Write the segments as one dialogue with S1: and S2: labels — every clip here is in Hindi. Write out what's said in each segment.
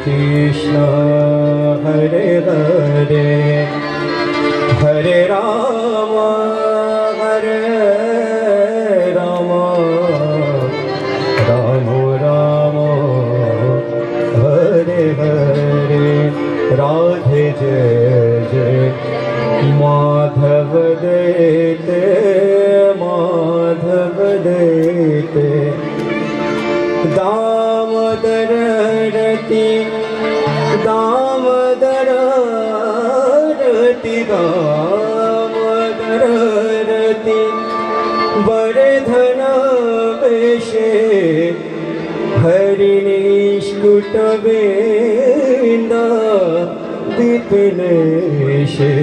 S1: कृष्ण हरे हरे हरे राम राम राम हरे हरे। राधे जय जय माधव देते माधव देते। दामोदर रति दामोदर रति दामोदर रति वर्धन वेशे हरिनिष्कुट वेन्दा विपिनेशे।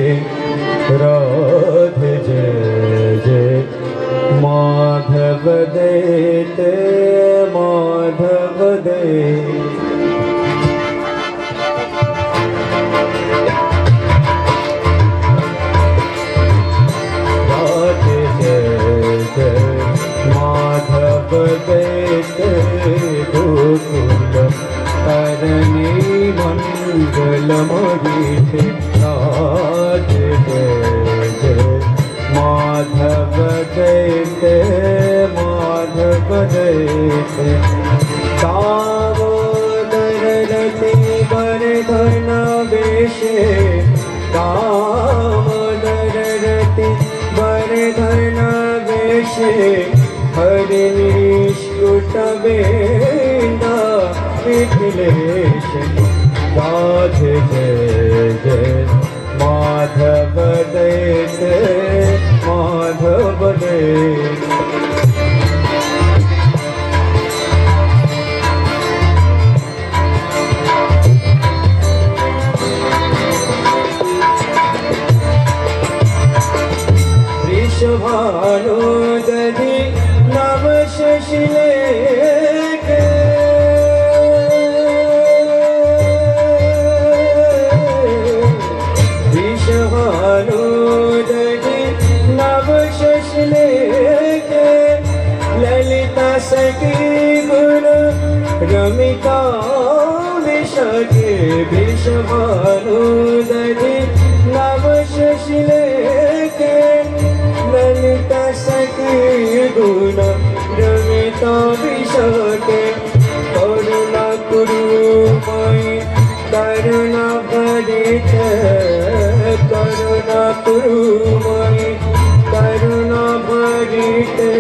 S1: राधे जय जय माधव देते माधव देते। राधे जय जय माधव देते गोकुल तरणी मंगल मोहिते। राधे जय जय माधव देते माधव देते। दामोदर रति वर्धन वेशे दामोदर रति वर्धन वेशे हरिनिष्कुट वेन्दा विपिनेशे। राधे जय जय माधव देते माधव देते। वृषभानु दधि नव शशिलेखे वृषभानु दधि नव शशिलेखे। ललिता सखी गुण रमिका विशाखे। वृषभानु दधि नव शशिलेखे ललिता सखी गुण रमिका विशाखे। करुणा कुरु मयि करुणा भरिते करुणा कुरु मयि करुणा भरिते।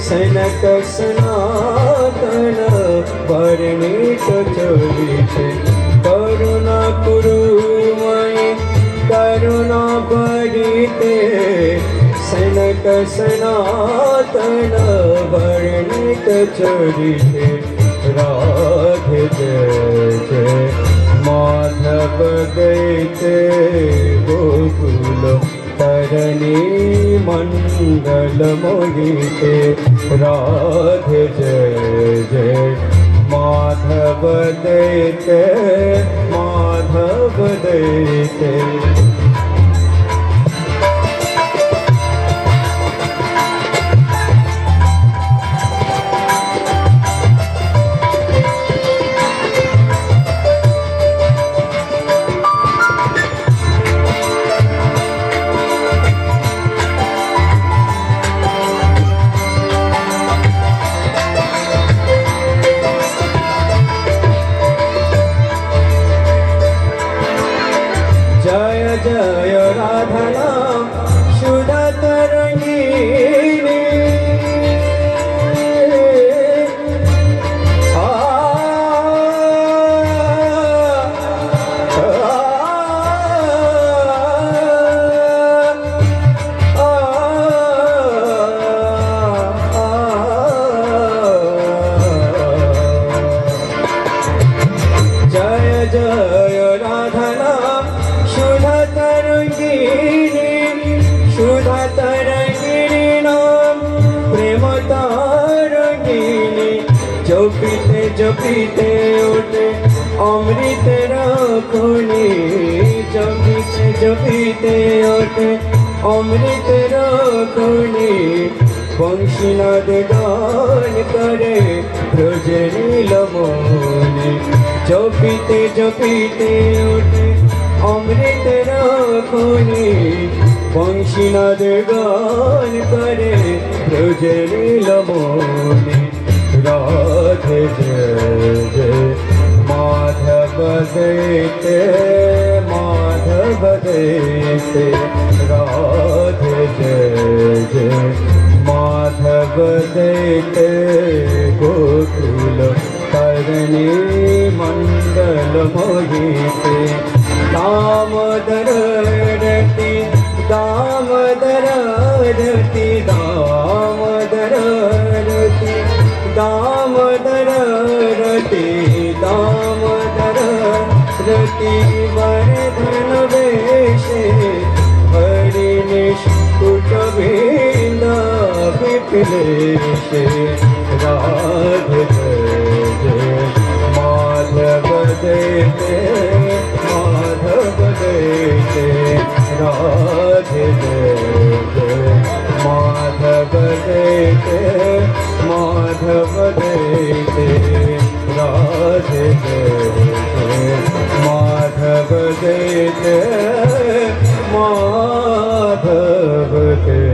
S1: सनक सनातन वर्णित चरिते। करुणा कुरु मयि करुणा भरिते सनक सनातन वर्णित चरिते। राधे जय जय माधव देते गोकुल तरणी मंगल मोहिते। राधे जय जय माधव देते माधव देते। जय जय राधा नाम सुधा तरंगिनी। जय जय राधा नाम सुधा तरंगिनी सुधा तरंगिनी नाम प्रेम तरंगिनी। जपिते जपिते उठे अमृत रखुनी। जपिते जपिते उठे अमृत रखुनी। वंशीनाद गान करे ब्रज नीलमणि। जपीते उठे अमृत राखुनी बंशीनाद गान करे ब्रजेर लमने राधे जय जय माधव दैते माधव दैते राधे जय जय माधव दैते गोकुल करणी मंडल मोहिते दामोदर रति दामोदर रति दामोदर रति दामोदर रति दामोदर रति वर्धन वेशे हरिनिश कुटबिंदा विपिलेशे राधे जय जय माधव दैते माधव दैते राधे जय जय माधव दैते माधव दैते राधे जय जय माधव दैते माधव दैते।